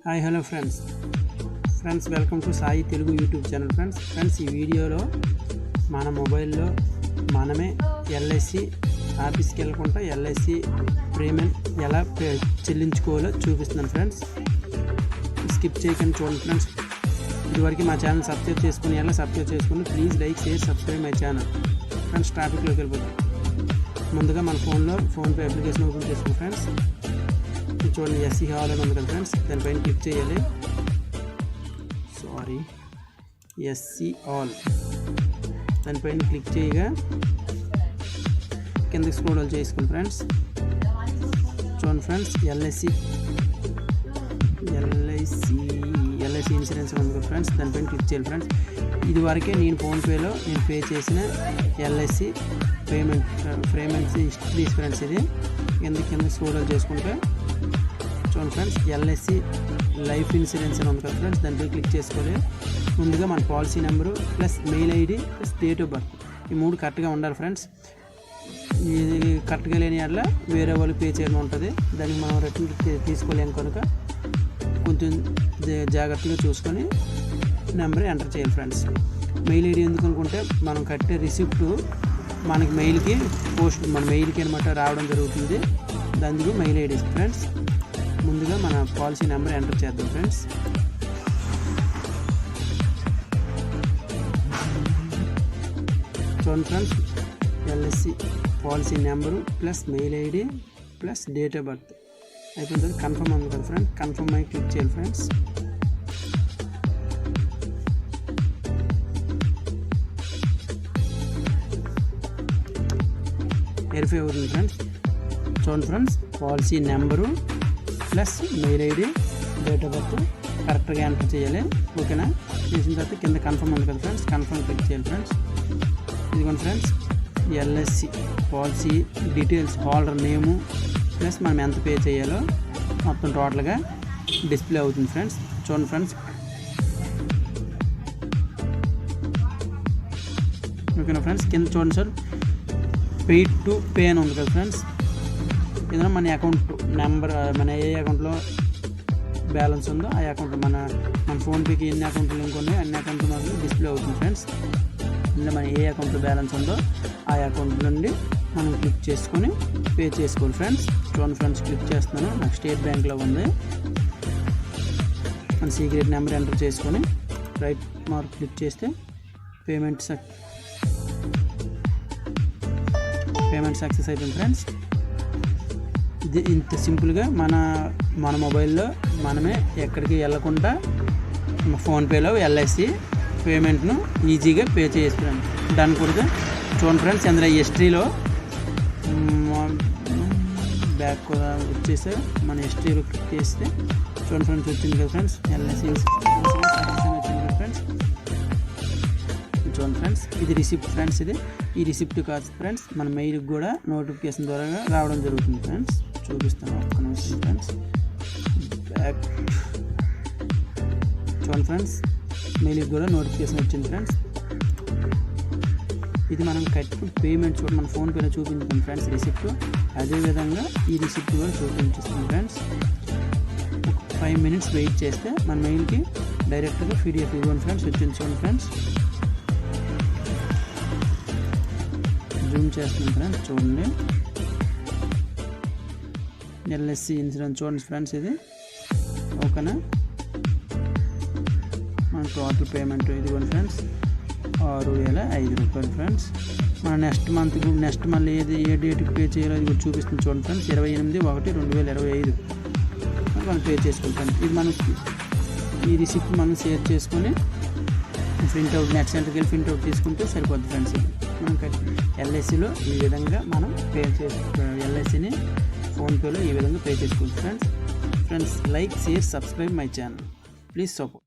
Hi hello friends welcome to Sai Telugu YouTube channel. Friends ఈ వీడియోలో మన మొబైల్లో మనమే ఎల్ఐసి ఆఫీస్కి వెళ్ళకుండా ఎల్ఐసి ప్రీమియం ఎలా చెల్లించుకోవాలో చూపిస్తున్నాను ఫ్రెండ్స్. స్కిప్ చేయకుండా చూడండి ఫ్రెండ్స్. ఇదివరకు మా ఛానల్ సబ్స్క్రైబ్ చేసుకుని please like share subscribe my channel. Friends టాపిక్లోకి వెళ్ళిపోతాం. ముందుగా మన ఫోన్లో ఫోన్పే అప్లికేషన్ ఓపెన్ చేసుకుని ఫ్రెండ్స్ చూడండి, ఎస్సీ హాల్ అని ఉంది కదా ఫ్రెండ్స్, దానిపైన క్లిక్ చేయాలి. ఎస్సీ ఆల్ దానిపైన క్లిక్ చేయగా కిందకి స్క్రోల్ చేసుకోండి ఫ్రెండ్స్. చూడండి ఫ్రెండ్స్, ఎల్ఐసి ఇన్సూరెన్స్ ఉంది కదా ఫ్రెండ్స్, దానిపైన క్లిక్ చేయాలి ఫ్రెండ్స్. ఇది వరకే నేను ఫోన్పేలో పే చేసిన ఎల్ఐసి పేమెంట్స్ హిస్టరీ ఫ్రెండ్స్. ఇది కింద స్క్రోల్ చేసుకుంటే చూడండి ఫ్రెండ్స్, ఎల్ఐసి లైఫ్ ఇన్సూరెన్స్ అని ఉంది కదా ఫ్రెండ్స్, దానిపై క్లిక్ చేసుకోవాలి. ముందుగా మన policy number plus mail ID plus date of birth ఈ మూడు కరెక్ట్గా ఉండాలి ఫ్రెండ్స్. ఇది కరెక్ట్గా లేని అట్లా వేరే వాళ్ళు పే చేయడం ఉంటుంది. దానికి మనం రిటర్న్ తీసుకోలేము కనుక కొంచెం జాగ్రత్తగా చూసుకొని నెంబర్ ఎంటర్ చేయాలి ఫ్రెండ్స్. మెయిల్ ఐడి ఎందుకు అనుకుంటే మనం కట్టే రిసిప్ట్ మనకి మన మెయిల్కి అనమాట రావడం జరుగుతుంది. దానికి మెయిల్ ఐడి ఫ్రెండ్స్. ముందుగా మన పాలసీ నెంబర్ ఎంటర్ చేద్దాం ఫ్రెండ్స్. చూడండి friends, LIC policy number plus mail ID plus date of birth అయిపోయిన తర్వాత కన్ఫర్మ్ ఉంది కదా ఫ్రెండ్స్, కన్ఫర్మ్ అయి క్లిక్ చేయాలి ఫ్రెండ్స్. వెరిఫై అవుతుంది ఫ్రెండ్స్. చూడండి friends, policy number plus mail ID date of birth కరెక్ట్గా ఎంటర్ చేయాలి. ఓకేనా? చేసిన తర్వాత కింద కన్ఫర్మ్ ఉంది కదా ఫ్రెండ్స్, కన్ఫర్మ్ క్లిక్ చేయాలి ఫ్రెండ్స్. ఇదిగోండి friends, LIC policy details holder నేము ప్లస్ మనం ఎంత పే చేయాలో మొత్తం టోటల్గా డిస్ప్లే అవుతుంది ఫ్రెండ్స్. చూడండి ఫ్రెండ్స్, ఓకేనా ఫ్రెండ్స్. కింద చూడండి సార్, పెయిడ్ టు పే అని ఉంది కదా ఫ్రెండ్స్. ఇందులో మన అకౌంట్ నెంబర్, మన ఏ అకౌంట్లో బ్యాలెన్స్ ఉందో ఆ అకౌంట్, మన ఫోన్పేకి ఎన్ని అకౌంట్లు లింక్ ఉన్నాయో అన్ని అకౌంట్లు మనకు డిస్ప్లే అవుతుంది ఫ్రెండ్స్. ఇందులో మన ఏ అకౌంట్లో బ్యాలెన్స్ ఉందో ఆ అకౌంట్ నుండి మనం క్లిక్ చేసుకొని పే చేసుకోవాలి ఫ్రెండ్స్. చూడండి ఫ్రెండ్స్, క్లిక్ చేస్తున్నాను. నాకు స్టేట్ బ్యాంక్లో ఉంది. మన సీక్రెట్ నెంబర్ ఎంటర్ చేసుకొని రైట్ మార్క్ క్లిక్ చేస్తే పేమెంట్ సక్సెస్ అయిపోయింది ఫ్రెండ్స్. ఇది ఇంత సింపుల్గా మన మొబైల్లో మనమే ఎక్కడికి వెళ్ళకుండా ఫోన్పేలో ఎల్ఐసి పేమెంట్ను ఈజీగా పే చేస్తున్నాం. దాని కూడా చూడండి ఫ్రెండ్స్, ఇందులో హిస్టరీలో బ్యాక్ కూడా వచ్చేసి మన హిస్టరీలో క్లిక్ చేస్తే చూడండి ఫ్రెండ్స్, వచ్చింది కదా ఫ్రెండ్స్, ఎల్ఐసి వచ్చింది కదా ఫ్రెండ్స్. చూడండి ఫ్రెండ్స్, ఇది రిసిప్ట్ ఫ్రెండ్స్. ఈ రిసిప్ట్ కాదు ఫ్రెండ్స్, మన మెయిల్కి కూడా నోటిఫికేషన్ ద్వారా రావడం జరుగుతుంది ఫ్రెండ్స్. చూపిస్తాను ఒక్క నిమిషం ఫ్రెండ్స్. బ్యాక్ చూడండి ఫ్రెండ్స్, మెయిల్కి కూడా నోటిఫికేషన్ వచ్చింది ఫ్రెండ్స్. ఇది మనం పేమెంట్ చూడండి మన ఫోన్పేలో చూపించుకుంది ఫ్రెండ్స్ రిసిప్ట్. అదేవిధంగా ఈ రిసిప్ట్ కూడా చూపించేస్తుంది ఫ్రెండ్స్. 5 minutes వెయిట్ చేస్తే మన మెయిల్కి డైరెక్ట్గా పీడిఎఫ్ ఇవ్వండి ఫ్రెండ్స్, వచ్చింది చూడండి ఫ్రెండ్స్. జూమ్ చేస్తున్నాం ఫ్రెండ్స్, చూడండి ఎల్ఐసి ఇన్సూరెన్స్ చూడండి ఫ్రెండ్స్. ఇది ఓకేనా? మన టోటల్ పేమెంట్ ఇదిగోండి ఫ్రెండ్స్, 6,005 రూపాయలు ఫ్రెండ్స్. మన నెక్స్ట్ మళ్ళీ ఏ డేట్కి పే చేయాలో ఇది చూపిస్తుంది చూడండి ఫ్రెండ్స్. 28/1/2025 మనం పే చేసుకుంటాం. ఇది మనకి ఈ రిసిప్ట్ మనం షేర్ చేసుకొని ప్రింట్అవుట్ నెట్ సెంటర్కి వెళ్ళి ప్రింట్అవుట్ తీసుకుంటే సరిపోద్ది ఫ్రెండ్స్. ఇది మనం ఎల్ఐసిలో ఈ విధంగా మనం పే ఎల్ఐసిని ఫోన్పేలో ఈ విధంగా పే చేసుకోవచ్చు friends. Like share subscribe my channel, please support.